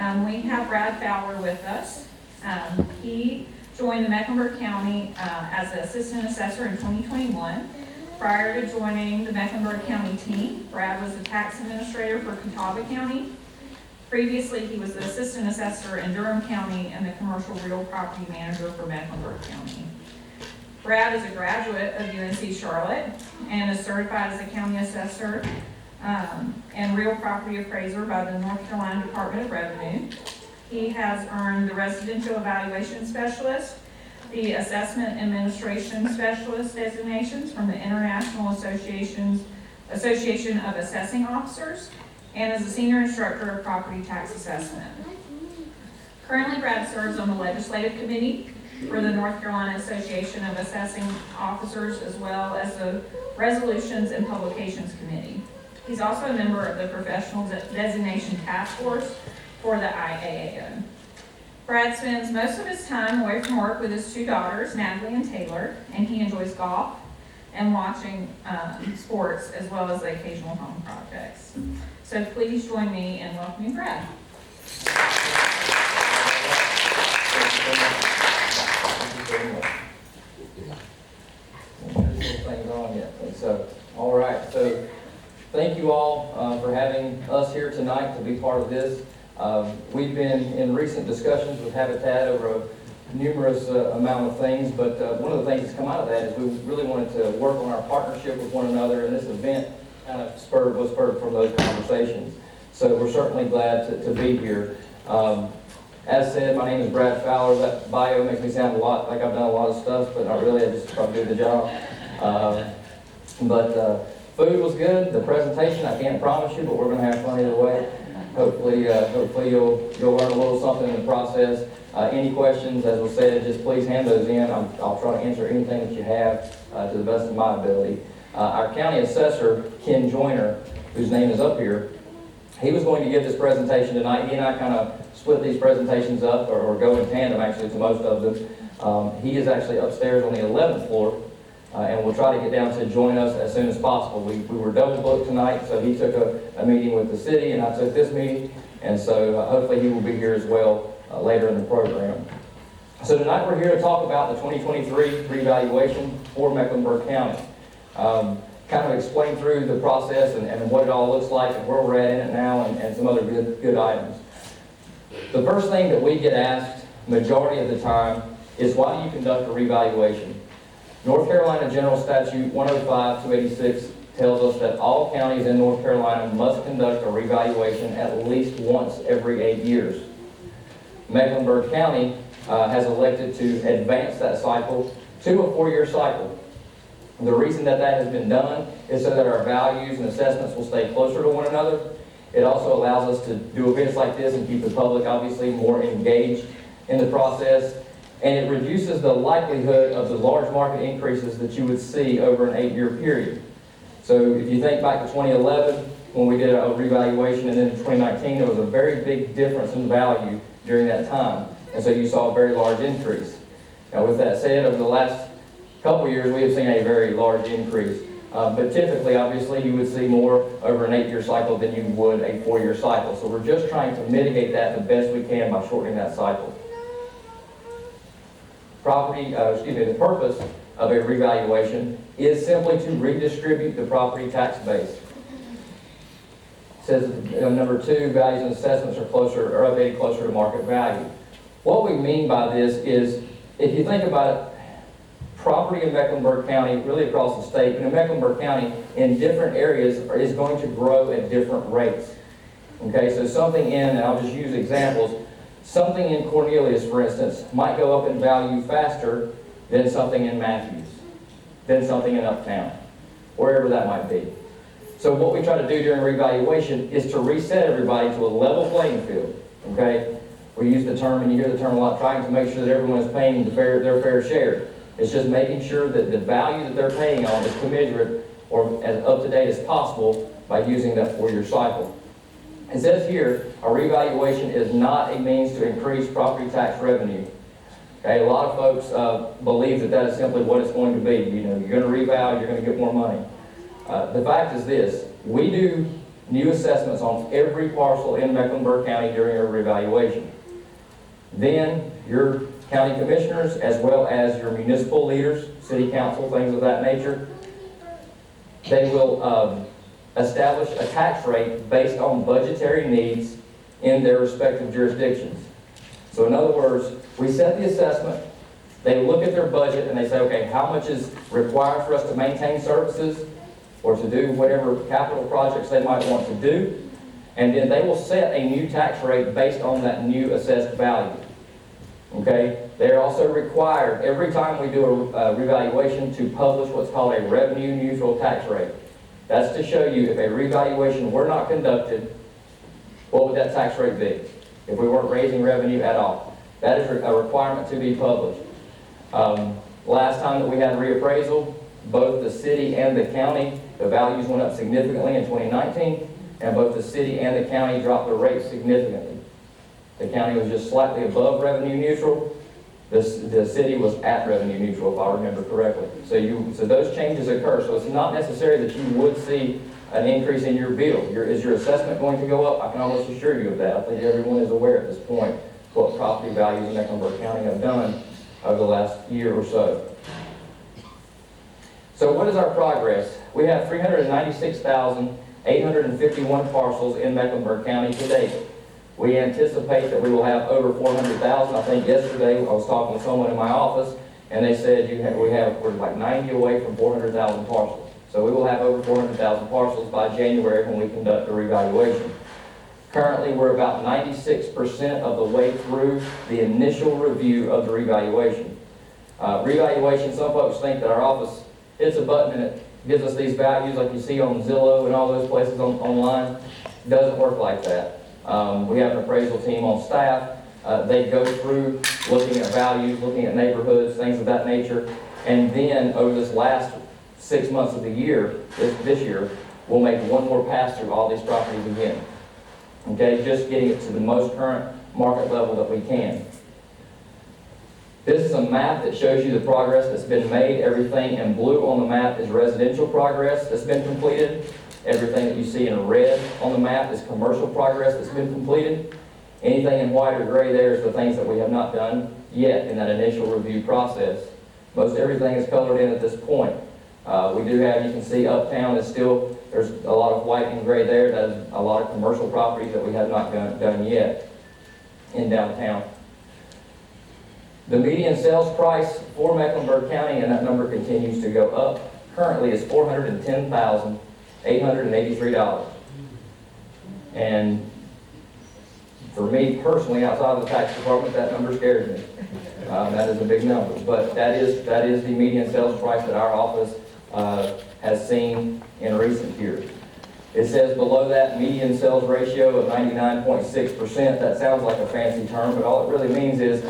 We have Brad Fowler with us. He joined the Mecklenburg County as an assistant assessor in 2021. Prior to joining the Mecklenburg County team, Brad was the tax administrator for Catawba County. Previously, he was the assistant assessor in Durham County and the commercial real property manager for Mecklenburg County. Brad is a graduate of UNC Charlotte and is certified as a county assessor and real property appraiser by the North Carolina Department of Revenue. He has earned the residential evaluation specialist, the assessment administration specialist designations from the International Association of Assessing Officers, and is a senior instructor of property tax assessment. Currently, Brad serves on the legislative committee for the North Carolina Association of Assessing Officers, as well as the Resolutions and Publications Committee. He's also a member of the Professional Designation Task Force for the IAAO. Brad spends most of his time away from work with his two daughters, Natalie and Taylor, and he enjoys golf and watching sports, as well as the occasional home projects. So please join me in welcoming Brad. So, all right. So, thank you all for having us here tonight to be part of this. We've been in recent discussions with Habitat over a numerous amount of things, but one of the things that's come out of that is we really wanted to work on our partnership with one another, and this event kind of was spurred from those conversations. So we're certainly glad to be here. As said, my name is Brad Fowler. That bio makes me sound a lot like I've done a lot of stuff, but not really. I just probably do the job. Food was good. The presentation, I can't promise you, but we're going to have fun either way. Hopefully you'll learn a little something in the process. Any questions, as was said, just please hand those in. I'll try to answer anything that you have to the best of my ability. Our county assessor, Ken Joyner, whose name is up here, he was going to give this presentation tonight. He and I kind of split these presentations up, or go in tandem actually to most of them. He is actually upstairs on the 11th floor, and we'll try to get down to join us as soon as possible. We were double booked tonight, so he took a meeting with the city and I took this meeting, and so hopefully he will be here as well later in the program. So tonight we're here to talk about the 2023 revaluation for Mecklenburg County. Kind of explain through the process and what it all looks like and where we're at in it now, and some other good items. The first thing that we get asked majority of the time is, why do you conduct a revaluation? North Carolina General Statute 105-286 tells us that all counties in North Carolina must conduct a revaluation at least once every 8 years. Mecklenburg County has elected to advance that cycle to a 4-year cycle. The reason that has been done is so that our values and assessments will stay closer to one another. It also allows us to do events like this and keep the public obviously more engaged in the process. And it reduces the likelihood of the large market increases that you would see over an 8-year period. So if you think back to 2011, when we did a revaluation, and then in 2019, there was a very big difference in value during that time. And so you saw a very large increase. Now with that said, over the last couple years, we have seen a very large increase. But typically, obviously, you would see more over an 8-year cycle than you would a 4-year cycle. So we're just trying to mitigate that the best we can by shortening that cycle. The purpose of a revaluation is simply to redistribute the property tax base. It says number 2, values and assessments are updated closer to market value. What we mean by this is, if you think about it, property in Mecklenburg County, really across the state, but in Mecklenburg County, in different areas, is going to grow at different rates. Okay, so something and I'll just use examples, something in Cornelius, for instance, might go up in value faster than something in Matthews, than something in Uptown, wherever that might be. So what we try to do during revaluation is to reset everybody to a level playing field, okay? We use the term, and you hear the term a lot, trying to make sure that everyone is paying their fair share. It's just making sure that the value that they're paying on is commensurate or as up to date as possible by using that 4-year cycle. It says here, a revaluation is not a means to increase property tax revenue. Okay, a lot of folks believe that is simply what it's going to be. You know, you're going to revalue, you're going to get more money. The fact is this: we do new assessments on every parcel in Mecklenburg County during our revaluation. Then your county commissioners, as well as your municipal leaders, city council, things of that nature, they will establish a tax rate based on budgetary needs in their respective jurisdictions. So in other words, we set the assessment, they look at their budget and they say, okay, how much is required for us to maintain services or to do whatever capital projects they might want to do, and then they will set a new tax rate based on that new assessed value. Okay? They're also required, every time we do a revaluation, to publish what's called a revenue neutral tax rate. That's to show you if a revaluation were not conducted, what would that tax rate be if we weren't raising revenue at all? That is a requirement to be published. Last time that we had a reappraisal, both the city and the county, the values went up significantly in 2019, and both the city and the county dropped their rates significantly. The county was just slightly above revenue neutral. The city was at revenue neutral, if I remember correctly. So those changes occur. So it's not necessary that you would see an increase in your bill. Is your assessment going to go up? I can almost assure you of that. I think everyone is aware at this point what property values in Mecklenburg County have done over the last year or so. So what is our progress? We have 396,851 parcels in Mecklenburg County today. We anticipate that we will have over 400,000. I think yesterday I was talking to someone in my office and they said we're like 90 away from 400,000 parcels. So we will have over 400,000 parcels by January when we conduct a revaluation. Currently, we're about 96% of the way through the initial review of the revaluation. Revaluation, some folks think that our office hits a button and it gives us these values like you see on Zillow and all those places online. It doesn't work like that. We have an appraisal team on staff. They go through looking at values, looking at neighborhoods, things of that nature. And then over this last 6 months of the year, this year, we'll make one more pass through all these properties again. Okay, just getting it to the most current market level that we can. This is a map that shows you the progress that's been made. Everything in blue on the map is residential progress that's been completed. Everything that you see in red on the map is commercial progress that's been completed. Anything in white or gray there is the things that we have not done yet in that initial review process. Most everything is colored in at this point. We do have, you can see uptown is still, there's a lot of white and gray there. That is a lot of commercial properties that we have not done yet in downtown. The median sales price for Mecklenburg County, and that number continues to go up, currently is $410,883. And for me personally, outside of the tax department, that number scares me. That is a big number, but that is the median sales price that our office has seen in recent years. It says below that median sales ratio of 99.6%. That sounds like a fancy term, but all it really means is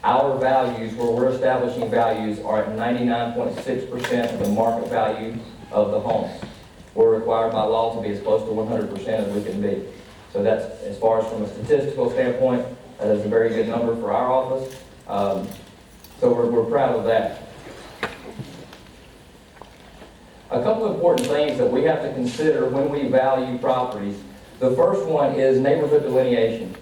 our values, where we're establishing values, are at 99.6% of the market value of the homes. We're required by law to be as close to 100% as we can be. So that's, as far as from a statistical standpoint, that is a very good number for our office. So we're proud of that. A couple of important things that we have to consider when we value properties. The first one is neighborhood delineation.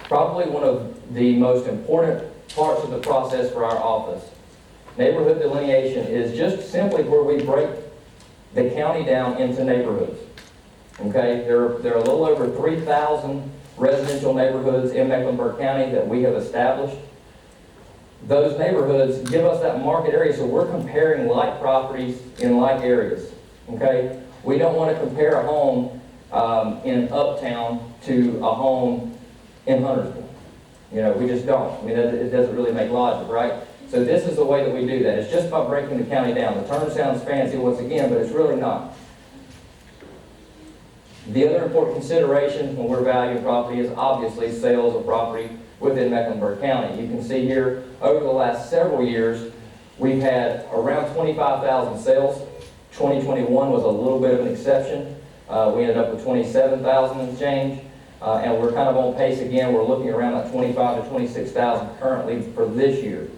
Probably one of the most important parts of the process for our office. Neighborhood delineation is just simply where we break the county down into neighborhoods. Okay, there are a little over 3,000 residential neighborhoods in Mecklenburg County that we have established. Those neighborhoods give us that market area, so we're comparing like properties in like areas. Okay, we don't want to compare a home in Uptown to a home in Huntersville. You know, we just don't. I mean, it doesn't really make logic, right? So this is the way that we do that. It's just by breaking the county down. The term sounds fancy once again, but it's really not. The other important consideration when we're valuing property is obviously sales of property within Mecklenburg County. You can see here, over the last several years, we've had around 25,000 sales. 2021 was a little bit of an exception. We ended up with 27,000 and change. And we're kind of on pace again. We're looking around at 25 to 26,000 currently for this year.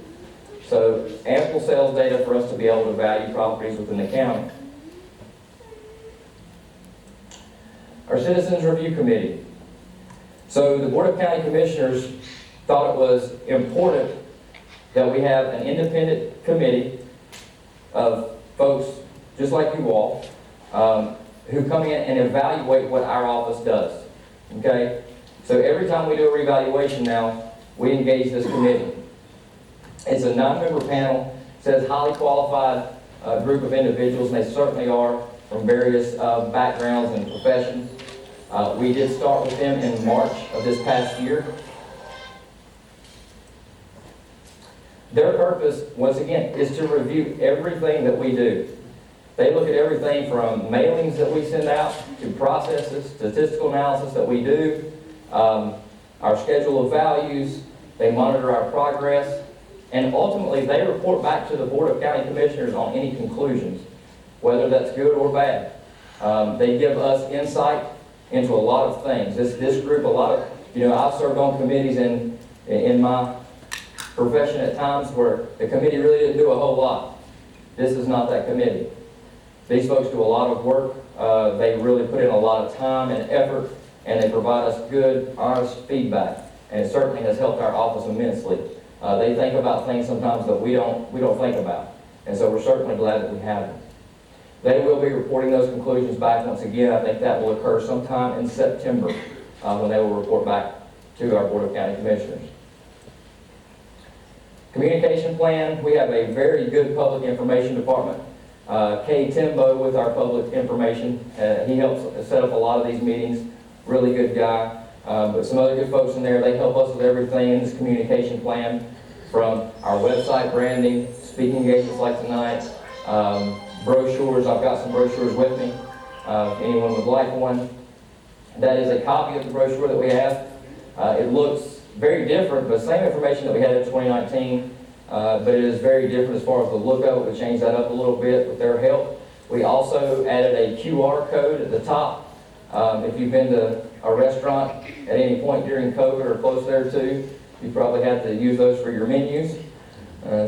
So ample sales data for us to be able to value properties within the county. A our Citizens Review Committee. So the Board of County Commissioners thought it was important that we have an independent committee of folks just like you all, who come in and evaluate what our office does, okay? So every time we do a reevaluation now, we engage this committee. It's a 9-member panel, says highly qualified group of individuals, and they certainly are, from various backgrounds and professions. We did start with them in March of this past year. Their purpose, once again, is to review everything that we do. They look at everything from mailings that we send out to processes, statistical analysis that we do, our schedule of values. They monitor our progress, and ultimately they report back to the Board of County Commissioners on any conclusions, whether that's good or bad. They give us insight into a lot of things. This group, I've served on committees in my profession at times where the committee really didn't do a whole lot. This is not that committee. These folks do a lot of work. They really put in a lot of time and effort, and they provide us good, honest feedback. And it certainly has helped our office immensely. They think about things sometimes that we don't think about. And so we're certainly glad that we have them. They will be reporting those conclusions back once again. I think that will occur sometime in September when they will report back to our Board of County Commissioners. Communication plan, we have a very good public information department. Kay Timbo with our public information, he helps set up a lot of these meetings, really good guy. But some other good folks in there, they help us with everything in this communication plan, from our website branding, speaking engagements like tonight, brochures. I've got some brochures with me, if anyone would like one. That is a copy of the brochure that we have. It looks very different, but same information that we had in 2019, but it is very different as far as the look of it. We changed that up a little bit with their help. We also added a QR code at the top. If you've been to a restaurant at any point during COVID or close there too, you probably had to use those for your menus.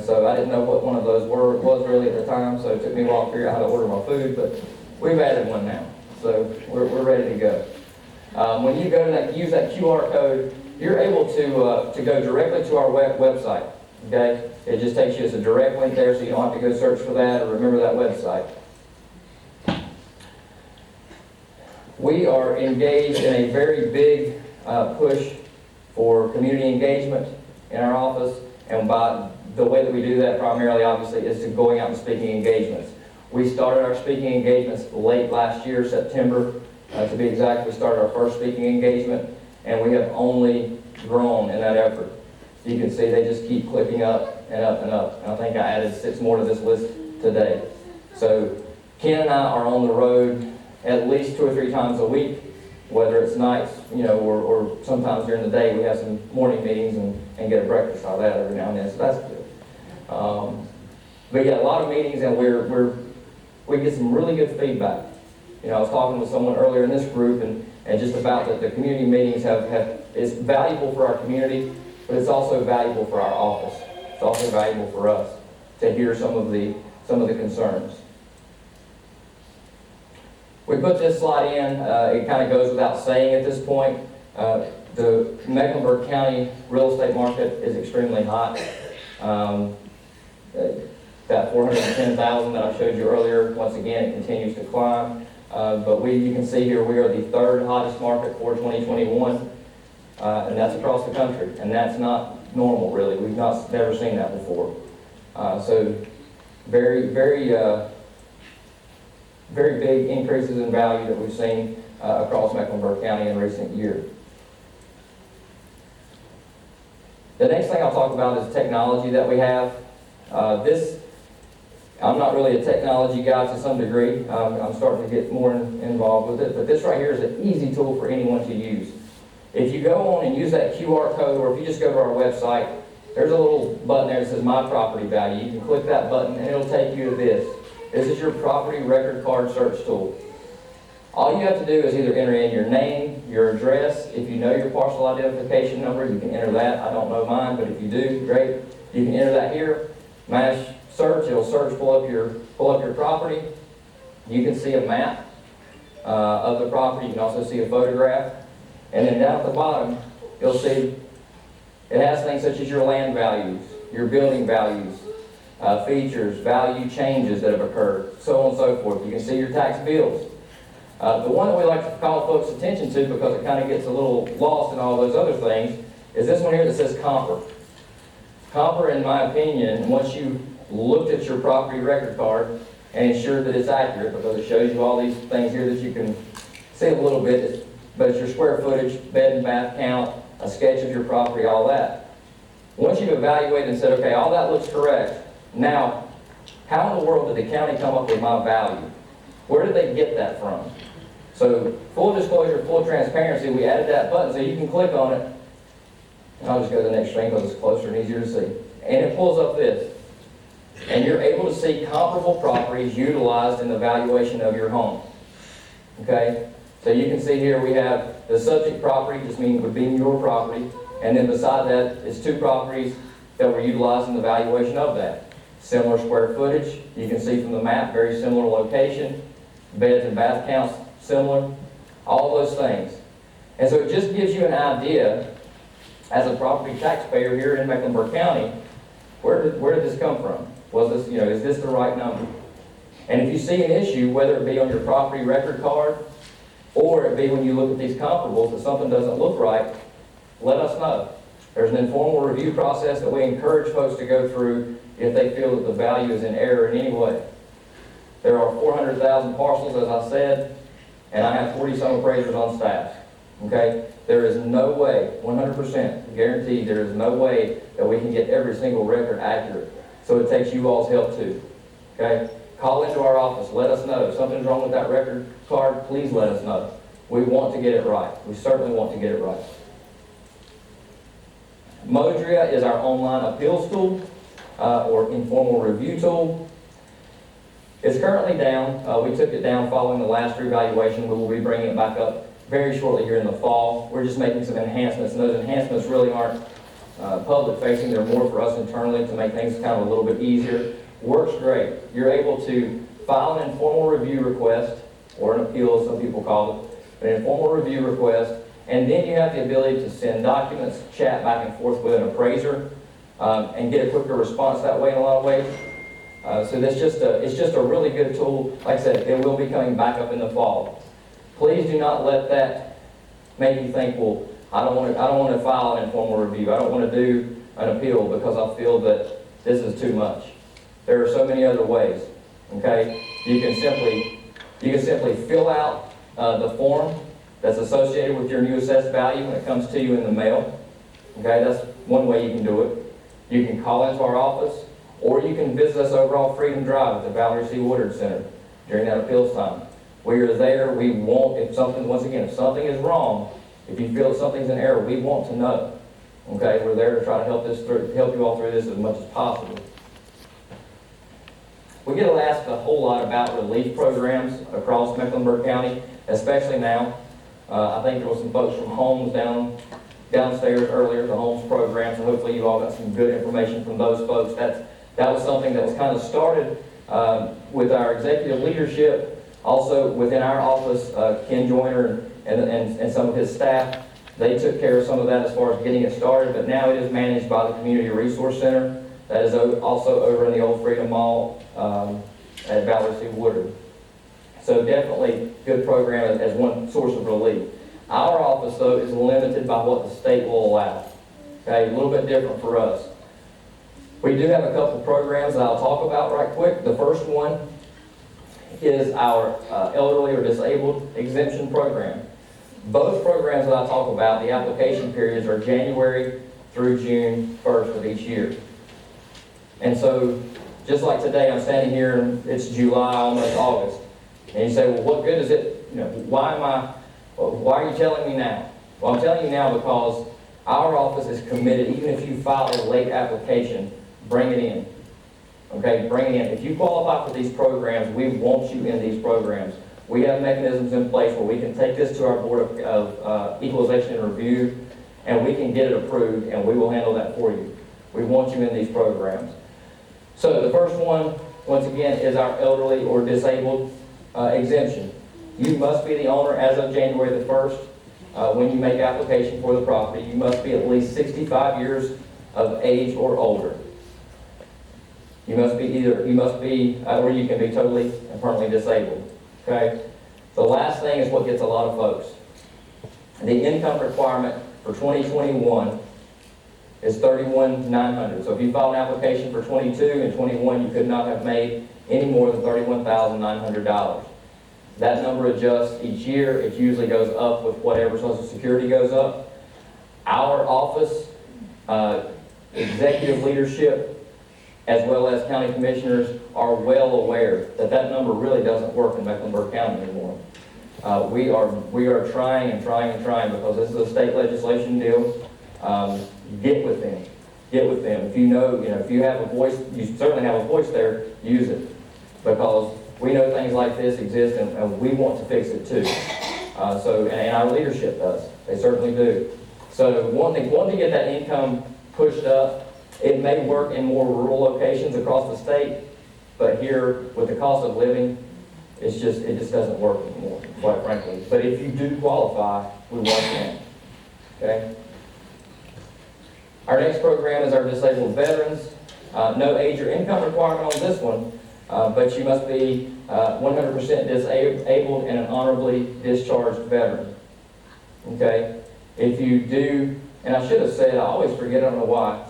So I didn't know what one of those was really at the time, so it took me a while to figure out how to order my food, but we've added one now, so we're ready to go. When you go to use that QR code, you're able to go directly to our website, okay? It just takes you as a direct link there, so you don't have to go search for that or remember that website. We are engaged in a very big push for community engagement in our office, and by the way that we do that primarily, obviously, is to going out and speaking engagements. We started our speaking engagements late last year, September, to be exact. We started our first speaking engagement, and we have only grown in that effort. You can see they just keep clicking up and up and up. And I think I added 6 more to this list today. So Ken and I are on the road at least 2 or 3 times a week, whether it's nights, or sometimes during the day. We have some morning meetings and get a breakfast out of that every now and then, so that's good. But yeah, a lot of meetings, and we get some really good feedback. I was talking with someone earlier in this group, and just about that the community meetings is valuable for our community, but it's also valuable for our office. It's also valuable for us to hear some of the concerns. We put this slide in. It kind of goes without saying at this point. The Mecklenburg County real estate market is extremely hot. That 410,000 that I showed you earlier, once again, it continues to climb. But you can see here we are the 3rd hottest market for 2021, and that's across the country. And that's not normal, really. We've never seen that before. So very, very, very big increases in value that we've seen across Mecklenburg County in recent years. The next thing I'll talk about is technology that we have. I'm not really a technology guy to some degree. I'm starting to get more involved with it, but this right here is an easy tool for anyone to use. If you go on and use that QR code, or if you just go to our website, there's a little button there that says My Property Value. You can click that button and it'll take you to this. This is your property record card search tool. All you have to do is either enter in your name, your address. If you know your parcel identification number, you can enter that. I don't know mine, but if you do, great. You can enter that here. Mash search, it'll pull up your property. You can see a map. of the property. You can also see a photograph. And then down at the bottom, you'll see it has things such as your land values, your building values, features, value changes that have occurred, so on and so forth. You can see your tax bills. The one that we like to call folks' attention to, because it kind of gets a little lost in all those other things, is this one here that says Comper. Comper, in my opinion, once you looked at your property record card and ensured that it's accurate, because it shows you all these things here that you can see a little bit, but it's your square footage, bed and bath count, a sketch of your property, all that. Once you've evaluated and said, okay, all that looks correct, now, how in the world did the county come up with my value? Where did they get that from? So, full disclosure, full transparency, we added that button so you can click on it. And I'll just go to the next screen because it's closer and easier to see. And it pulls up this. And you're able to see comparable properties utilized in the valuation of your home. Okay? So you can see here we have the subject property, just meaning would be your property. And then beside that is two properties that were utilized in the valuation of that. Similar square footage, you can see from the map, very similar location, beds and bath counts, similar, all those things. And so it just gives you an idea, as a property taxpayer here in Mecklenburg County, where did this come from? Was this, is this the right number? And if you see an issue, whether it be on your property record card, or it be when you look at these comparables, that something doesn't look right, let us know. There's an informal review process that we encourage folks to go through if they feel that the value is in error in any way. There are 400,000 parcels, as I said, and I have 40-some appraisers on staff. Okay? There is no way, 100% guaranteed, there is no way that we can get every single record accurate. So it takes you all's help too. Okay? Call into our office, let us know. If something's wrong with that record card, please let us know. We want to get it right. We certainly want to get it right. Modria is our online appeals tool, or informal review tool. It's currently down. We took it down following the last revaluation. We will be bringing it back up very shortly here in the fall. We're just making some enhancements, and those enhancements really aren't public facing. They're more for us internally to make things kind of a little bit easier. Works great. You're able to file an informal review request, or an appeal, some people call it, an informal review request, and then you have the ability to send documents, chat back and forth with an appraiser, and get a quicker response that way in a lot of ways. So it's just a really good tool. Like I said, it will be coming back up in the fall. Please do not let that make you think, well, I don't want to file an informal review. I don't want to do an appeal because I feel that this is too much. There are so many other ways. Okay, you can simply fill out the form that's associated with your new assessed value when it comes to you in the mail. Okay, that's one way you can do it. You can call into our office, or you can visit us over off Freedom Drive at the Valerie C. Woodard Center during that appeals time. We are there. We want, if something is wrong, if you feel that something's in error, we want to know. Okay, we're there to try to help you all through this as much as possible. We get asked a whole lot about relief programs across Mecklenburg County, especially now. I think there were some folks from Homes downstairs earlier, the Homes program, so hopefully you all got some good information from those folks. That was something that was kind of started with our executive leadership, also within our office, Ken Joyner and some of his staff. They took care of some of that as far as getting it started, but now it is managed by the Community Resource Center. That is also over in the old Freedom Mall at Valerie C. Woodard. So definitely good program as one source of relief. Our office, though, is limited by what the state will allow. Okay, a little bit different for us. We do have a couple programs that I'll talk about right quick. The first one is our elderly or disabled exemption program. Both programs that I talk about, the application periods are January through June 1st of each year. And so, just like today, I'm standing here and it's July, almost August. And you say, well, what good is it? Why are you telling me now? Well, I'm telling you now because our office is committed, even if you file a late application, bring it in. Okay, bring it in. If you qualify for these programs, we want you in these programs. We have mechanisms in place where we can take this to our Board of Equalization and Review, and we can get it approved, and we will handle that for you. We want you in these programs. So the first one, once again, is our elderly or disabled exemption. You must be the owner as of January the 1st. When you make application for the property, you must be at least 65 years of age or older. You must be or you can be totally and permanently disabled, okay? The last thing is what gets a lot of folks. The income requirement for 2021 is $31,900. So if you file an application for 22 and 21, you could not have made any more than $31,900. That number adjusts each year. It usually goes up with whatever Social Security goes up. Our office, executive leadership, as well as county commissioners are well aware that that number really doesn't work in Mecklenburg County anymore. We are trying and trying and trying because this is a state legislation deal. Get with them. Get with them. If if you have a voice, you certainly have a voice there, use it. Because we know things like this exist and we want to fix it too. And our leadership does. They certainly do. So wanting to get that income pushed up, it may work in more rural locations across the state, but here with the cost of living, it just doesn't work anymore, quite frankly. But if you do qualify, we want them. Okay? Our next program is our disabled veterans. No age or income requirement on this one, but you must be 100% disabled and an honorably discharged veteran. Okay? If you do, and I should have said, I always forget, I don't know why,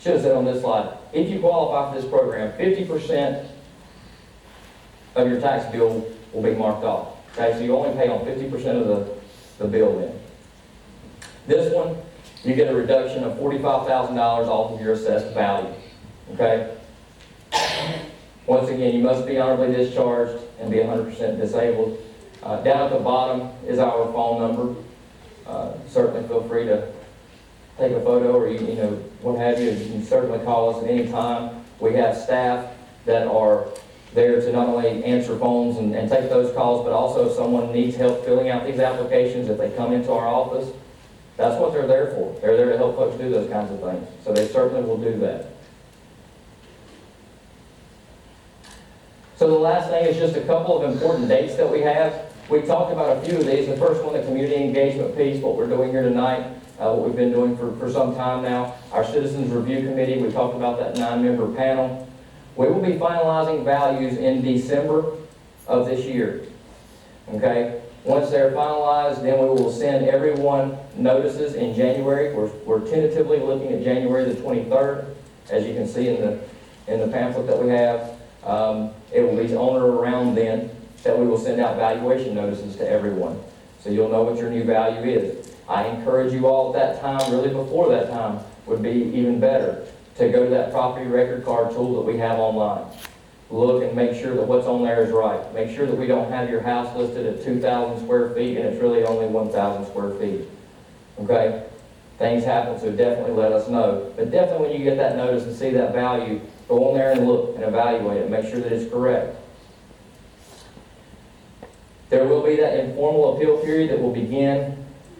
should have said on this slide, if you qualify for this program, 50% of your tax bill will be marked off. Okay, so you only pay on 50% of the bill then. This one, you get a reduction of $45,000 off of your assessed value. Okay? Once again, you must be honorably discharged and be 100% disabled. Down at the bottom is our phone number. Certainly feel free to take a photo or what have you. You can certainly call us at any time. We have staff that are there to not only answer phones and take those calls, but also if someone needs help filling out these applications, if they come into our office, that's what they're there for. They're there to help folks do those kinds of things. So they certainly will do that. So the last thing is just a couple of important dates that we have. We talked about a few of these. The first one, the community engagement piece, what we're doing here tonight, what we've been doing for some time now. Our Citizens Review Committee, we talked about that 9-member panel. We will be finalizing values in December of this year. Okay? Once they're finalized, then we will send everyone notices in January. We're tentatively looking at January the 23rd, as you can see in the pamphlet that we have. It will be on or around then that we will send out valuation notices to everyone. So you'll know what your new value is. I encourage you all at that time, really before that time, would be even better, to go to that property record card tool that we have online. Look and make sure that what's on there is right. Make sure that we don't have your house listed at 2,000 square feet and it's really only 1,000 square feet. Okay? Things happen, so definitely let us know. But definitely when you get that notice and see that value, go on there and look and evaluate it. Make sure that it's correct. There will be that informal appeal period that will begin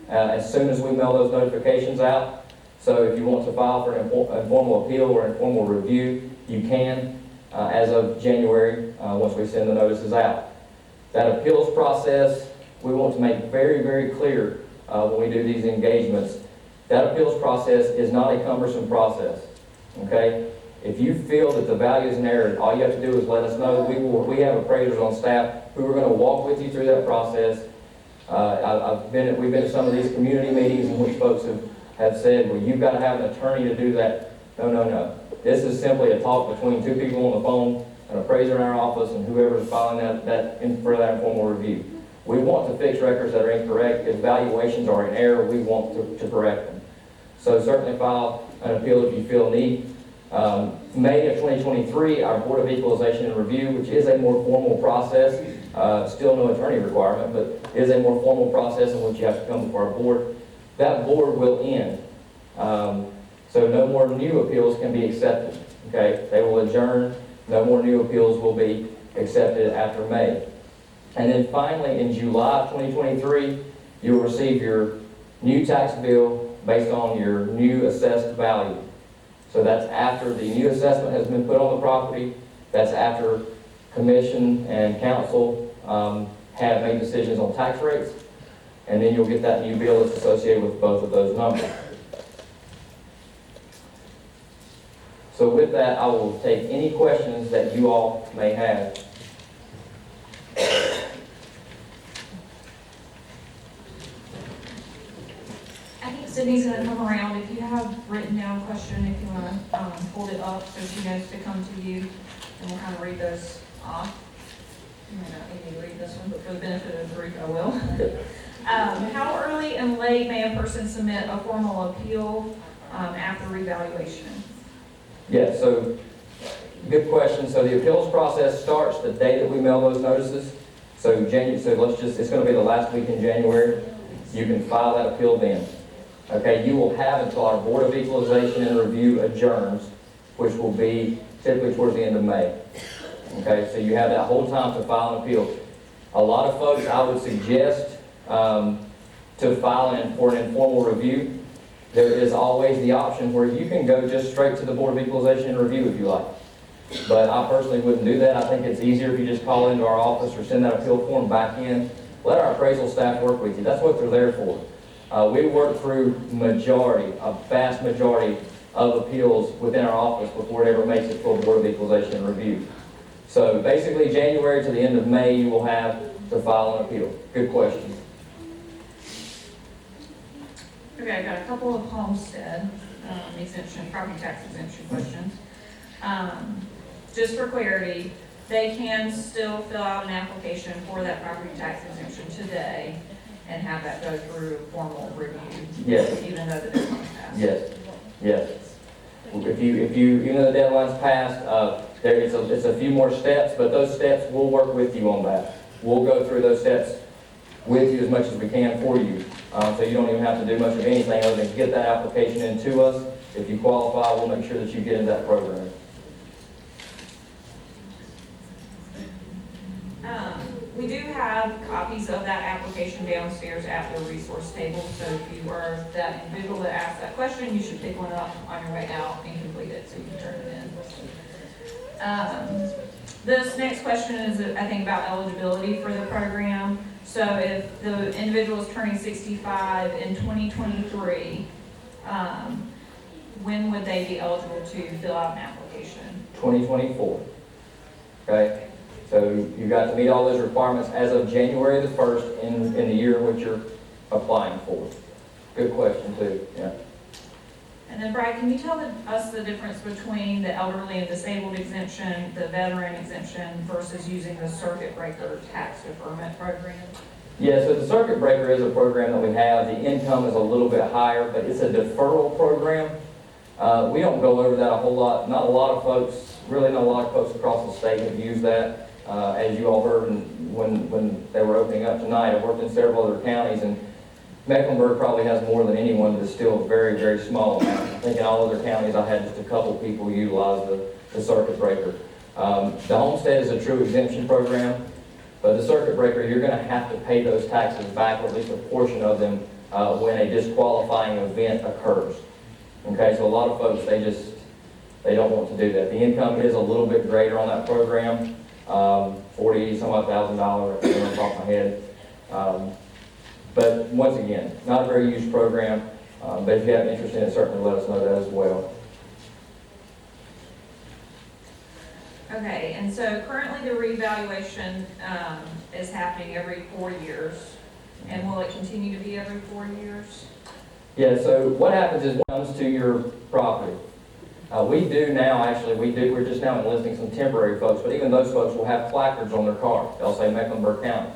as soon as we mail those notifications out. So if you want to file for an informal appeal or informal review, you can as of January once we send the notices out. That appeals process, we want to make very, very clear when we do these engagements. That appeals process is not a cumbersome process. Okay? If you feel that the value is in error, all you have to do is let us know. We have appraisers on staff who are going to walk with you through that process. We've been to some of these community meetings in which folks have said, well, you've got to have an attorney to do that. No. This is simply a talk between two people on the phone, an appraiser in our office, and whoever is filing that informal review. We want to fix records that are incorrect. If valuations are in error, we want to correct them. So certainly file an appeal if you feel need. May of 2023, our Board of Equalization and Review, which is a more formal process, still no attorney requirement, but is a more formal process in which you have to come before our board. That board will end. So no more new appeals can be accepted. Okay? They will adjourn. No more new appeals will be accepted after May. And then finally, in July of 2023, you'll receive your new tax bill based on your new assessed value. So that's after the new assessment has been put on the property. That's after commission and council have made decisions on tax rates, and then you'll get that new bill that's associated with both of those numbers. So with that, I will take any questions that you all may have. I think Sydney's gonna come around. If you have written down a question, if you wanna, hold it up so she knows to come to you, and we'll kind of read those off. You may not need to read this one, but for the benefit of the group, I will. How early and late may a person submit a formal appeal, after revaluation? Yeah, so, good question. So the appeals process starts the day that we mail those notices. So it's gonna be the last week in January. You can file that appeal then. Okay, you will have until our Board of Equalization and Review adjourns, which will be typically towards the end of May. Okay, so you have that whole time to file an appeal. A lot of folks, I would suggest to file for an informal review. There is always the option where you can go just straight to the Board of Equalization and Review if you like. But I personally wouldn't do that. I think it's easier if you just call into our office or send that appeal form back in. Let our appraisal staff work with you. That's what they're there for. We work through a vast majority of appeals within our office before it ever makes it to a Board of Equalization and Review. So basically, January to the end of May, you will have to file an appeal. Good question. Okay, I got a couple of homestead exemption, property tax exemption questions. Just for clarity, they can still fill out an application for that property tax exemption today and have that go through formal review? Yes. Even though the deadline's passed? Yes, yes. Even though the deadline's passed, it's a few more steps, but those steps, we'll work with you on that. We'll go through those steps with you as much as we can for you. So you don't even have to do much of anything other than get that application into us. If you qualify, we'll make sure that you get into that program. We do have copies of that application downstairs at the resource table, so if you are that individual that asked that question, you should pick one up on your way out and complete it so you can turn it in. This next question is, I think, about eligibility for the program. So if the individual is turning 65 in 2023, when would they be eligible to fill out an application? 2024. Okay? So you got to meet all those requirements as of January the 1st in the year in which you're applying for. Good question too, yeah. And then Brad, can you tell us the difference between the elderly and disabled exemption, the veteran exemption versus using the circuit breaker tax deferment program? Yeah, so the circuit breaker is a program that we have. The income is a little bit higher, but it's a deferral program. We don't go over that a whole lot. Not a lot of folks, really not a lot of folks across the state have used that. As you all heard when they were opening up tonight, I've worked in several other counties, and Mecklenburg probably has more than anyone, but it's still a very, very small amount. I think in all other counties, I had just a couple people utilize the circuit breaker. The homestead is a true exemption program, but the circuit breaker, you're going to have to pay those taxes back, or at least a portion of them, when a disqualifying event occurs. Okay, so a lot of folks, they don't want to do that. The income is a little bit greater on that program. $40,000 off the top of my head. But once again, not a very used program, but if you have interest in it, certainly let us know that as well. Okay, and so currently the revaluation is happening every 4 years, and will it continue to be every 4 years? Yeah, so what happens is when it comes to your property, we're just now enlisting some temporary folks, but even those folks will have placards on their car. They'll say Mecklenburg County.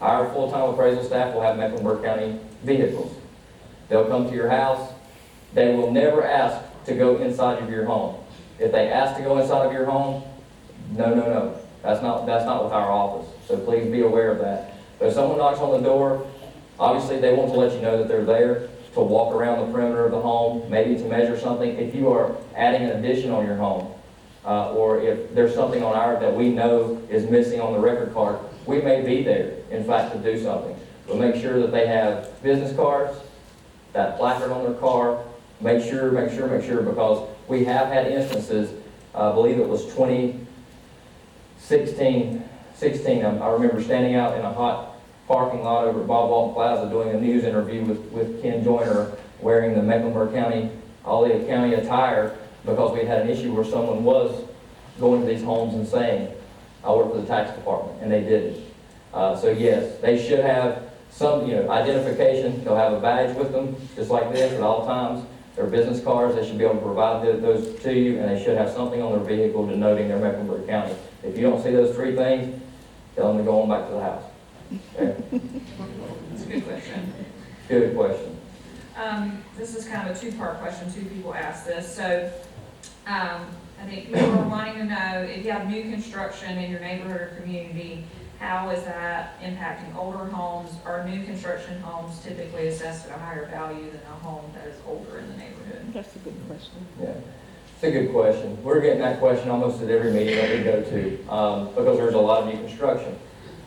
Our full-time appraisal staff will have Mecklenburg County vehicles. They'll come to your house. They will never ask to go inside of your home. If they ask to go inside of your home, no. That's not with our office. So please be aware of that. But if someone knocks on the door, obviously they want to let you know that they're there, to walk around the perimeter of the home, maybe to measure something. If you are adding an addition on your home, or if there's something on ours that we know is missing on the record card, we may be there, in fact, to do something. We'll make sure that they have business cards, that placard on their car. Make sure, because we have had instances, I believe it was 2016, 16, I remember standing out in a hot parking lot over at Bob Walton Plaza doing a news interview with Ken Joyner wearing the Mecklenburg County, Olea County attire because we had an issue where someone was going to these homes and saying, I work for the tax department, and they didn't. So yes, they should have some, identification. They'll have a badge with them, just like this at all times. Their business cards, they should be able to provide those to you, and they should have something on their vehicle denoting their Mecklenburg County. If you don't see those three things, tell them to go on back to the house. Okay? That's a good question. Good question. This is kind of a two-part question. Two people asked this. So I think people are wanting to know if you have new construction in your neighborhood or community, how is that impacting older homes? Are new construction homes typically assessed at a higher value than a home that is older in the neighborhood? That's a good question. Yeah, it's a good question. We're getting that question almost at every meeting that we go to because there's a lot of new construction.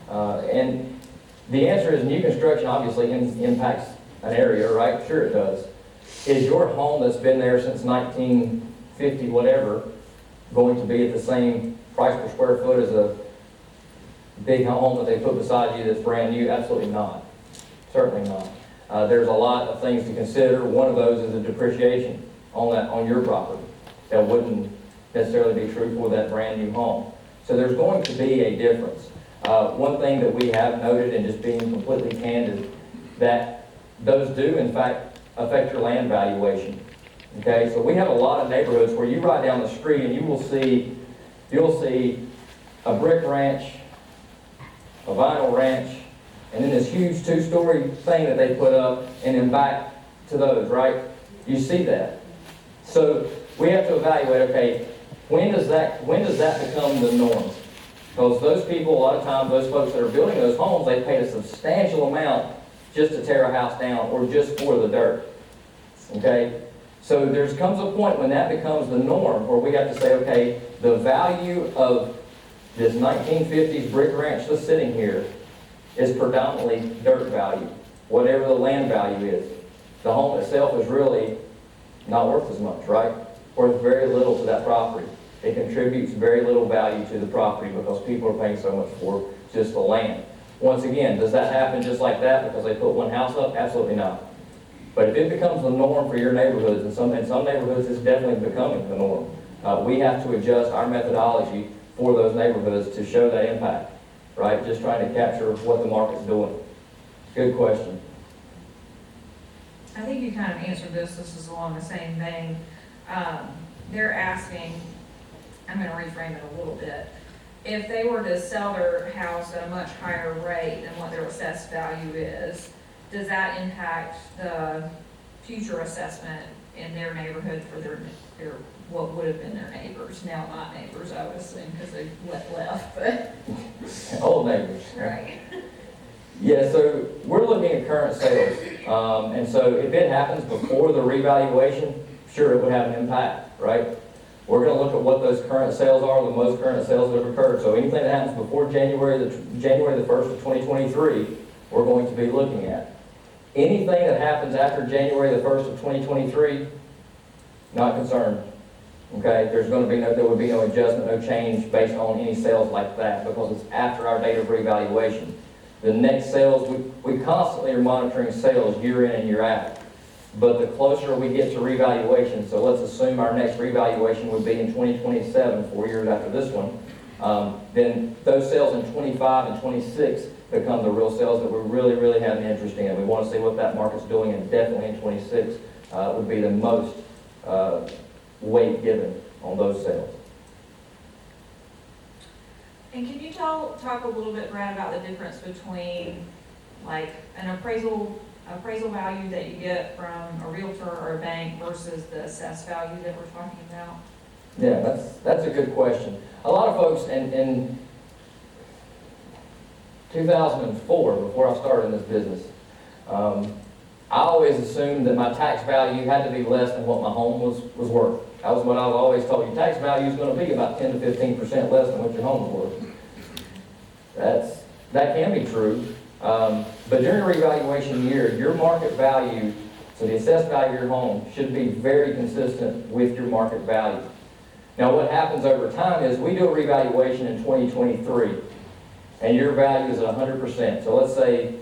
And the answer is new construction obviously impacts an area, right? Sure it does. Is your home that's been there since 1950, whatever, going to be at the same price per square foot as a big home that they put beside you that's brand new? Absolutely not. Certainly not. There's a lot of things to consider. One of those is the depreciation on your property that wouldn't necessarily be true for that brand new home. So there's going to be a difference. One thing that we have noted, and just being completely candid, that those do in fact affect your land valuation. Okay, so we have a lot of neighborhoods where you ride down the street and you'll see a brick ranch, a vinyl ranch, and then this huge two-story thing that they put up, and then back to those, right? You see that. So we have to evaluate, okay, when does that become the norm? Because those people, a lot of times, those folks that are building those homes, they paid a substantial amount just to tear a house down or just for the dirt. Okay? So there comes a point when that becomes the norm where we have to say, okay, the value of this 1950s brick ranch that's sitting here is predominantly dirt value, whatever the land value is. The home itself is really not worth as much, right? Worth very little to that property. It contributes very little value to the property because people are paying so much for just the land. Once again, does that happen just like that because they put one house up? Absolutely not. But if it becomes the norm for your neighborhoods, and some neighborhoods it's definitely becoming the norm, we have to adjust our methodology for those neighborhoods to show that impact, right? Just trying to capture what the market's doing. Good question. I think you kind of answered this. This is along the same vein. They're asking, I'm going to reframe it a little bit. If they were to sell their house at a much higher rate than what their assessed value is, does that impact the future assessment in their neighborhood for their what would have been their neighbors? Now not neighbors, I would assume, because they left, but Old neighbors. right. Yeah, so we're looking at current sales. And so if it happens before the revaluation, sure, it would have an impact, right? We're going to look at what those current sales are, the most current sales that have occurred. So anything that happens before January the 1st of 2023, we're going to be looking at. Anything that happens after January the 1st of 2023, not concerned. Okay, there would be no adjustment, no change based on any sales like that because it's after our date of revaluation. The next sales, we constantly are monitoring sales year in and year out. But the closer we get to revaluation, so let's assume our next revaluation would be in 2027, 4 years after this one, then those sales in 25 and 26 become the real sales that we really, really have an interest in. We want to see what that market's doing, and definitely in 26 would be the most weight given on those sales. And can you talk a little bit, Brad, about the difference between like an appraisal value that you get from a realtor or a bank versus the assessed value that we're talking about? Yeah, that's a good question. A lot of folks in 2004, before I started in this business, I always assumed that my tax value had to be less than what my home was worth. That was what I was always told. Your tax value is going to be about 10 to 15% less than what your home is worth. That can be true. But during a revaluation year, your market value, so the assessed value of your home, should be very consistent with your market value. Now what happens over time is we do a revaluation in 2023. and your value is at 100%. So let's say,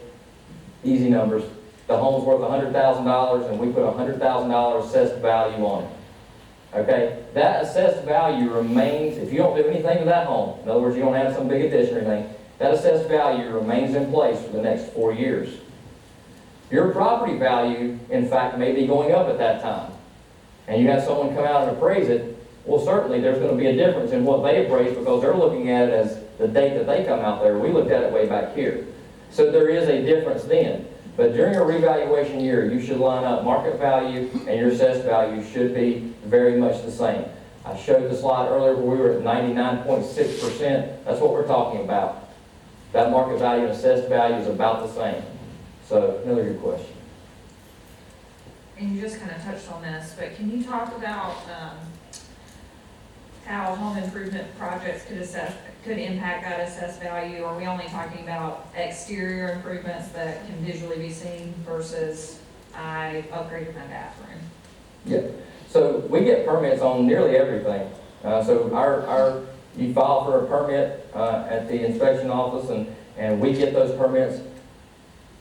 easy numbers, the home's worth $100,000 and we put $100,000 assessed value on it. Okay, that assessed value remains, if you don't do anything to that home, in other words, you don't have some big addition or anything, that assessed value remains in place for the next 4 years. Your property value, in fact, may be going up at that time, and you have someone come out and appraise it, well, certainly there's going to be a difference in what they appraise because they're looking at it as the date that they come out there. We looked at it way back here. So there is a difference then. But during a revaluation year, you should line up market value and your assessed value should be very much the same. I showed the slide earlier where we were at 99.6%. That's what we're talking about. That market value and assessed value is about the same. So another good question. And you just kind of touched on this, but can you talk about how home improvement projects could impact that assessed value? Are we only talking about exterior improvements that can visually be seen versus I upgraded my bathroom? Yeah. So we get permits on nearly everything. So you file for a permit at the inspection office, and we get those permits.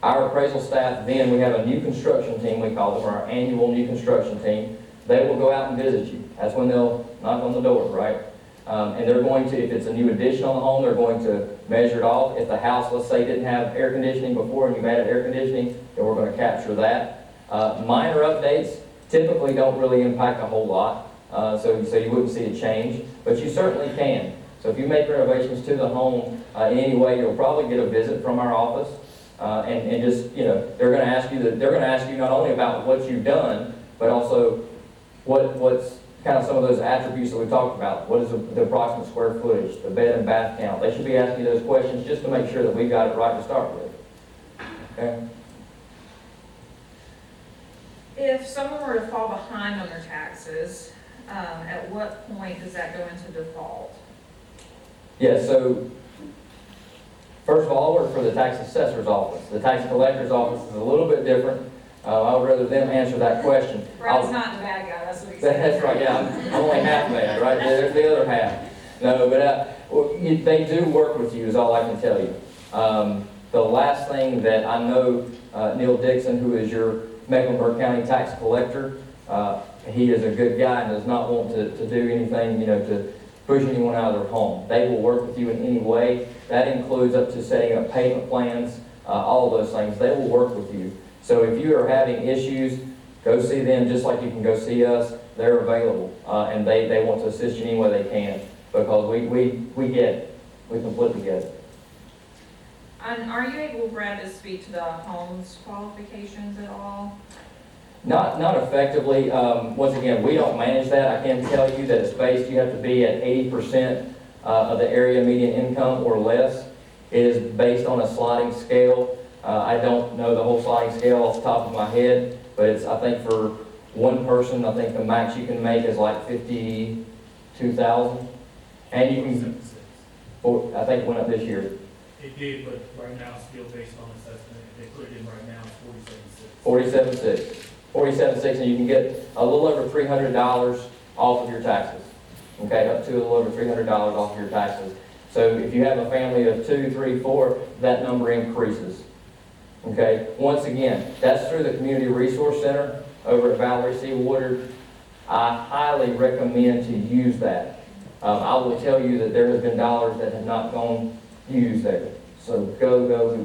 Our appraisal staff, then we have a new construction team, we call them, our annual new construction team. They will go out and visit you. That's when they'll knock on the door, right? And they're going to, if it's a new addition on the home, they're going to measure it off. If the house, let's say, didn't have air conditioning before and you've added air conditioning, then we're going to capture that. Minor updates typically don't really impact a whole lot, so you wouldn't see a change, but you certainly can. So if you make renovations to the home in any way, you'll probably get a visit from our office, and just, you know, they're going to ask you not only about what you've done, but also what's kind of some of those attributes that we talked about. What is the approximate square footage, the bed and bath count? They should be asking you those questions just to make sure that we got it right to start with. Okay? If someone were to fall behind on their taxes, at what point does that go into default? Yeah, so first of all, I work for the tax assessor's office. The tax collector's office is a little bit different. I would rather them answer that question. Brad's not the bad guy, that's what he said. That's right, yeah. I'm only half bad, right? There's the other half. No, but they do work with you is all I can tell you. The last thing that I know, Neil Dixon, who is your Mecklenburg County tax collector, he is a good guy and does not want to do anything, you know, to push anyone out of their home. They will work with you in any way. That includes up to setting up payment plans, all of those things. They will work with you. So if you are having issues, go see them just like you can go see us. They're available, and they want to assist you any way they can because we get it. We completely get it. And are you able, Brad, to speak to the home's qualifications at all? Not effectively. Once again, we don't manage that. I can tell you that it's based, you have to be at 80% of the area median income or less. It is based on a sliding scale. I don't know the whole sliding scale off the top of my head, but it's, I think for one person, I think the max you can make is like 52,000. And you can, I think it went up this year. It did, but right now it's still based on assessment. If they put it in right now, it's 47.6. 47.6, and you can get a little over $300 off of your taxes. Okay, up to a little over $300 off of your taxes. So if you have a family of 2, 3, 4, that number increases. Okay, once again, that's through the Community Resource Center over at Valerie C. Woodard. I highly recommend to use that. I will tell you that there has been dollars that have not gone used there. So go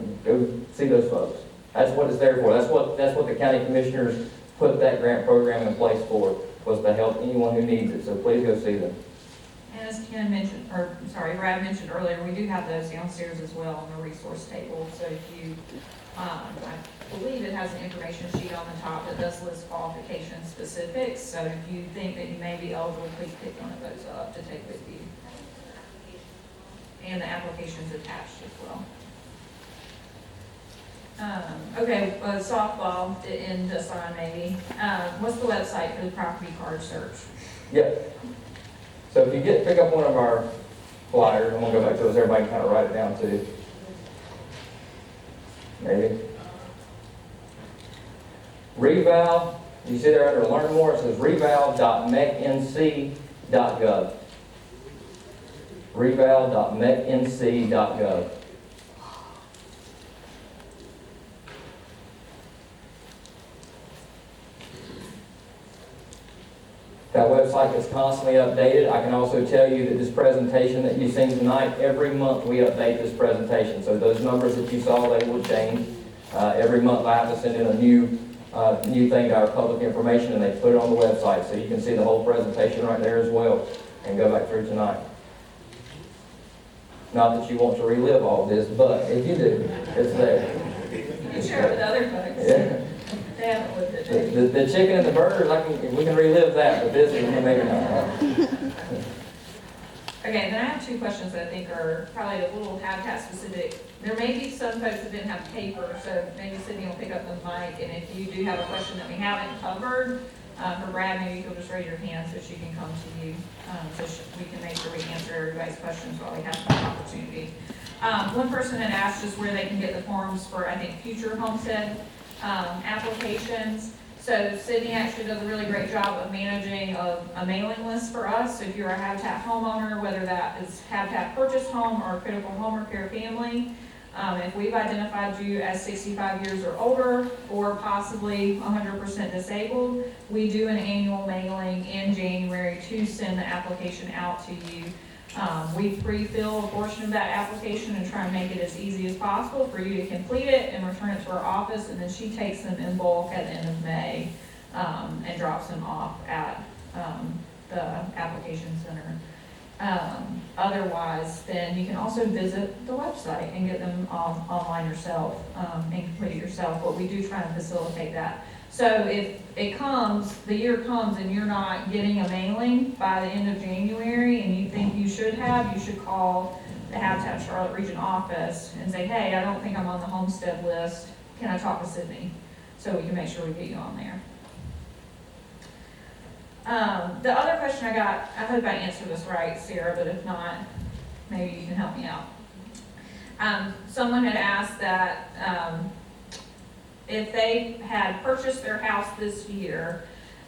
see those folks. That's what it's there for. That's what the county commissioners put that grant program in place for, was to help anyone who needs it. So please go see them. And as Ken mentioned, Brad mentioned earlier, we do have those downstairs as well on the resource table. So if you, I believe it has an information sheet on the top that does list qualification specifics. So if you think that you may be eligible, please pick one of those up to take with you. And the application's attached as well. Okay, softball to end this on maybe. What's the website for the property card search? Yep. So if you pick up one of our flyers, I'm gonna go back to this, everybody can kind of write it down too. Maybe. Reval, you see there under learn more, it says reval.mecnc.gov. reval.mecnc.gov. That website is constantly updated. I can also tell you that this presentation that you've seen tonight, every month we update this presentation. So those numbers that you saw, they will change. Every month I have to send in a new thing to our public information, and they put it on the website. So you can see the whole presentation right there as well, and go back through tonight. Not that you want to relive all this, but if you do, it's there. You can share it with other folks. Yeah. They haven't lived it. The chicken and the burgers, we can relive that, but this is maybe not. Okay, then I have two questions that I think are probably a little habitat specific. There may be some folks that didn't have paper, so maybe Sydney will pick up the mic, and if you do have a question that we haven't covered, for Brad, maybe you'll just raise your hand so she can come to you, so we can make sure we answer everybody's questions while we have that opportunity. One person had asked just where they can get the forms for, I think, future homestead applications. So Sydney actually does a really great job of managing a mailing list for us. So if you're a Habitat homeowner, whether that is Habitat purchase home or critical home or care family, if we've identified you as 65 years or older or possibly 100% disabled, we do an annual mailing in January to send the application out to you. We pre-fill a portion of that application and try and make it as easy as possible for you to complete it and return it to our office, and then she takes them in bulk at the end of May and drops them off at the application center. Otherwise, then you can also visit the website and get them online yourself and complete it yourself, but we do try and facilitate that. So if it comes, the year comes and you're not getting a mailing by the end of January and you think you should call the Habitat Charlotte Region office and say, hey, I don't think I'm on the homestead list. Can I talk to Sydney? So we can make sure we get you on there. The other question I got, I hope I answered this right, Sarah, but if not, maybe you can help me out. Someone had asked that if they had purchased their house this year,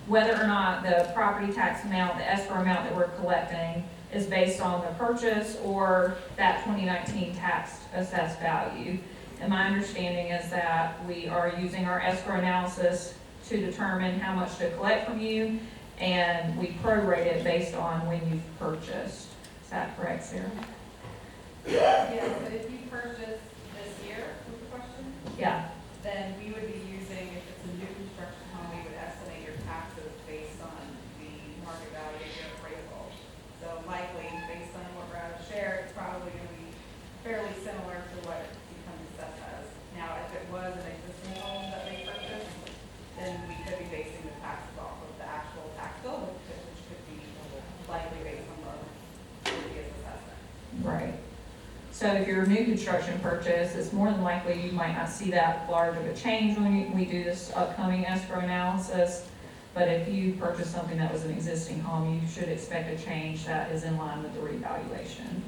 whether or not the property tax amount, the escrow amount that we're collecting is based on the purchase or that 2019 tax assessed value. And my understanding is that we are using our escrow analysis to determine how much to collect from you, and we prorate it based on when you've purchased. Is that correct, Sarah? Yeah, but if you purchase this year, was the question? Yeah. Then we would be using, if it's a new construction home, we would estimate your taxes based on the market value of your appraisal. So likely, based on what Brad shared, it's probably going to be fairly similar to what it becomes assessed as. Now, if it was an existing home that they purchased, then we could be basing the taxes off of the actual tax bill, which could be likely based on the previous assessment. Right. So if you're a new construction purchase, it's more than likely you might not see that large of a change when we do this upcoming escrow analysis. But if you purchase something that was an existing home, you should expect a change that is in line with the revaluation.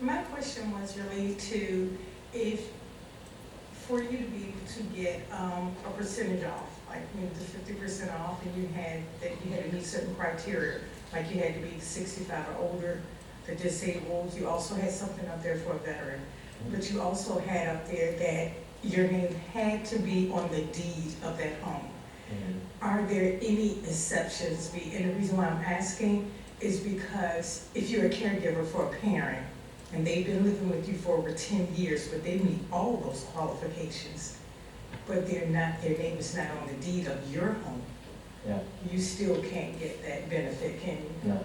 My question was related to if, for you to be able to get a percentage off, like the 50% off, and you had to meet certain criteria, like you had to be 65 or older, the disabled, you also had something up there for a veteran, but you also had up there that your name had to be on the deed of that home. Are there any exceptions? And the reason why I'm asking is because if you're a caregiver for a parent, and they've been living with you for over 10 years, but they meet all those qualifications, but their name is not on the deed of your home. Yeah. You still can't get that benefit, can you?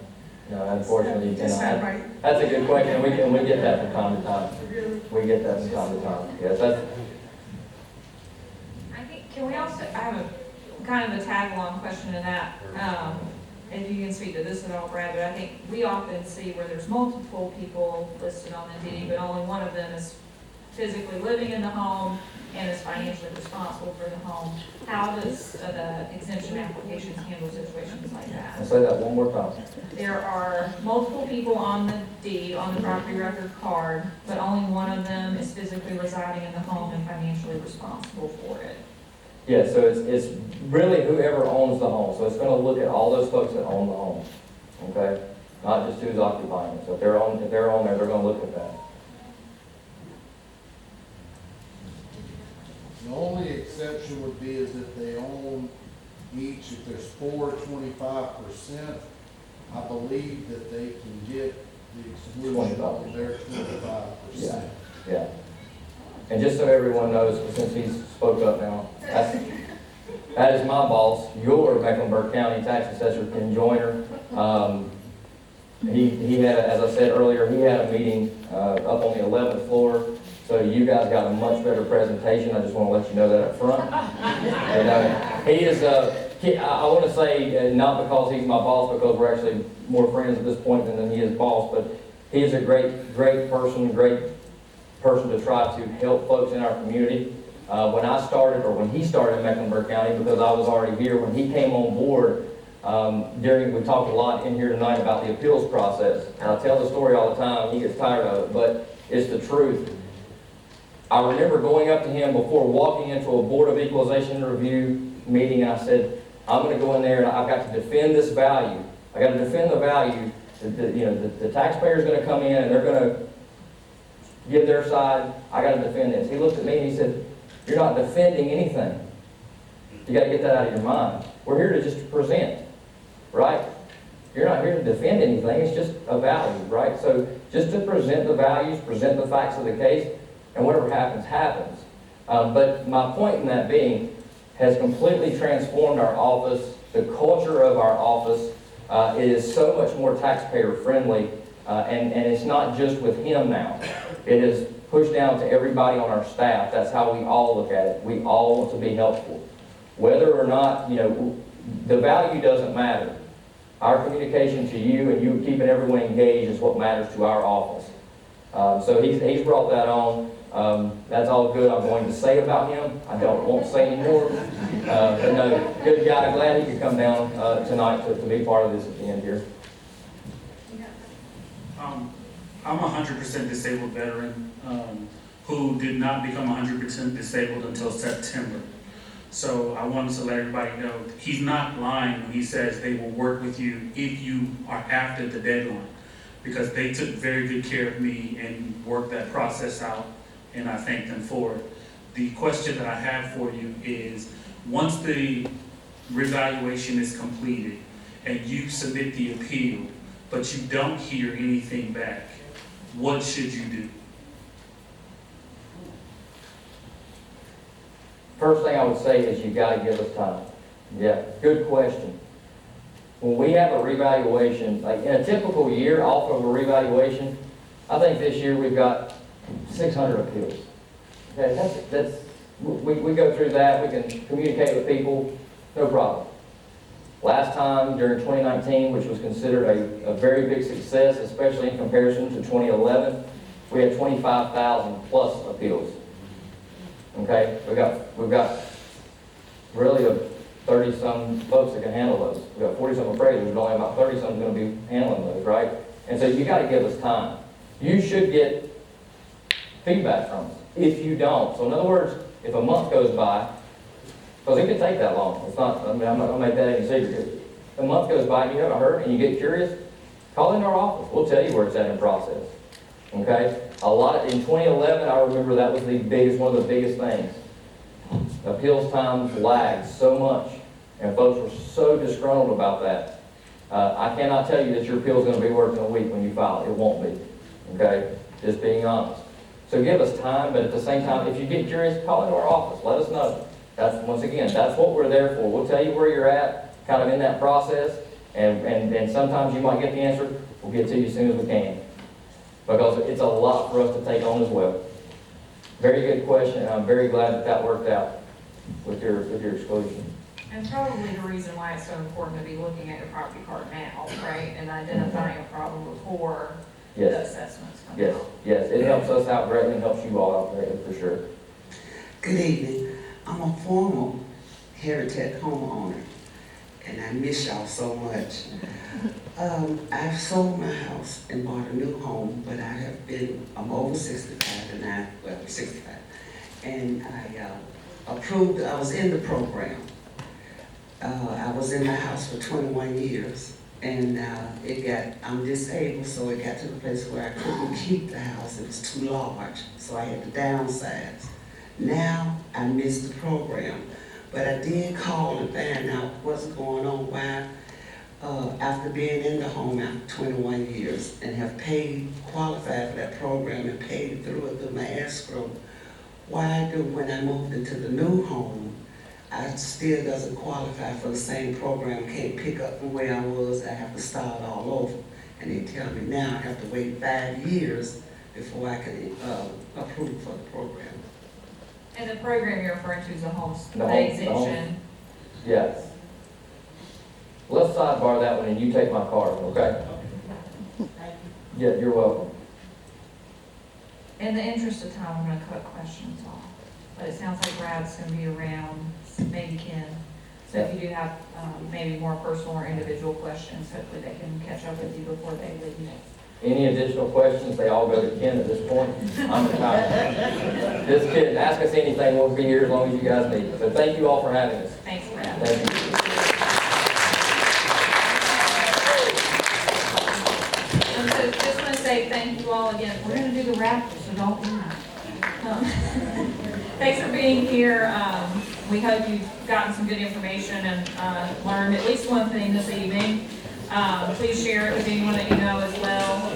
No, unfortunately, you That's cannot. not right. That's a good question, and we get that from time to time. We get that from time to time. Yes, that's. I think, can we also, I have a kind of a tag-along question to that. If you can speak to this at all, Brad, but I think we often see where there's multiple people listed on the deed, but only one of them is physically living in the home and is financially responsible for the home. How does the exemption applications handle situations like that? I'll say that one more time. There are multiple people on the deed, on the property record card, but only one of them is physically residing in the home and financially responsible for it. Yeah, so it's really whoever owns the home. So it's going to look at all those folks that own the home, okay? Not just who's occupying it. So if they're on there, they're going to look at that. exception would be is if they own each, if there's 25%, I believe that they can get the exclusion on their 25%. Yeah. And just so everyone knows, since he's spoke up now, that is my boss, your Mecklenburg County tax assessor, Ken Joyner. He had, as I said earlier, he had a meeting up on the 11th floor, so you guys got a much better presentation. I just want to let you know that up front. And, he is, I want to say, not because he's my boss, because we're actually more friends at this point than he is boss, but he is a great person to try to help folks in our community. When he started in Mecklenburg County, because I was already here, when he came on board, we talked a lot in here tonight about the appeals process. And I tell the story all the time, he gets tired of it, but it's the truth. I remember going up to him before walking into a Board of Equalization Review meeting, and I said, I'm going to go in there and I've got to defend this value. I got to defend the value. The taxpayer's going to come in and they're going to give their side. I got to defend this. He looked at me and he said, you're not defending anything. You got to get that out of your mind. We're here to just present, right? You're not here to defend anything. It's just a value, right? So just to present the values, present the facts of the case, and whatever happens, happens. But my point in that being has completely transformed our office. The culture of our office it is so much more taxpayer friendly, and it's not just with him now. It is pushed down to everybody on our staff. That's how we all look at it. We all want to be helpful. Whether or not, the value doesn't matter. Our communication to you and you keeping everyone engaged is what matters to our office. So he's brought that on. That's all good I'm going to say about him. I won't say anymore. But no, good guy. Glad he could come down tonight to be part of this at the end here. I'm a 100% disabled veteran who did not become 100% disabled until September. So I wanted to let everybody know he's not lying when he says they will work with you if you are after the deadline, because they took very good care of me and worked that process out, and I thank them for it. The question that I have for you is, once the revaluation is completed and you submit the appeal, but you don't hear anything back, what should you do? First thing I would say is you got to give us time. Yeah, good question. When we have a revaluation, like in a typical year off of a revaluation, I think this year we've got 600 appeals. Okay, we go through that, we can communicate with people, no problem. Last time during 2019, which was considered a very big success, especially in comparison to 2011, we had 25,000 plus appeals. Okay, we've got really 30-some folks that can handle those. We've got 40-some appraisers, but only about 30-some going to be handling those, right? And so you got to give us time. You should get feedback from us. If you don't, so in other words, if a month goes by, because it can take that long. It's not. I'm not going to make that any secret. If a month goes by and you haven't heard and you get curious, call into our office. We'll tell you where it's at in process. Okay. In 2011, I remember that was one of the biggest things. Appeals times lagged so much, and folks were so disgruntled about that. I cannot tell you that your appeal is going to be worth in a week when you file it. It won't be. Okay, just being honest. So give us time, but at the same time, if you get curious, call into our office. Let us know. That's what we're there for. We'll tell you where you're at, kind of in that process, and sometimes you might get the answer. We'll get to you as soon as we can, because it's a lot for us to take on as well. Very good question, and I'm very glad that worked out with your exclusion. And probably the reason why it's so important to be looking at your property card now, right? And identifying a problem before the assessments come out. Yes, it helps us out greatly and helps you all out there for sure. Good evening. I'm a former Heritage homeowner, and I miss y'all so much. I've sold my house and bought a new home, but I'm over 65 and 65. And I was in the program. I was in my house for 21 years, and I'm disabled, so it got to the place where I couldn't keep the house. It was too large, so I had to downsize. Now, I missed the program, but I did call and find out what's going on, why, after being in the home after 21 years and have qualified for that program and paid through it through my escrow, why do, when I moved into the new home, I still doesn't qualify for the same program, can't pick up from where I was, I have to start all over. And they tell me now I have to wait 5 years before I can approve for the program. And the program you're referring to is the home The home- exemption. Yes. Let's sidebar that one and you take my card, okay? Yeah, you're welcome. In the interest of time, I'm gonna cut questions off, but it sounds like Brad's gonna be around, maybe Ken. So if you do have, maybe more personal or individual questions, hopefully they can catch up with you before they leave. Any additional questions, they all go to Ken at this point. I'm retired. Just kidding, ask us anything, we'll be here as long as you guys need. So thank you all for having us. Thanks, Brad. Thank you. And so just want to say thank you all again. We're going to do the raffle, so don't leave. Thanks for being here. We hope you've gotten some good information and learned at least one thing this evening. Please share it with anyone that you know as well.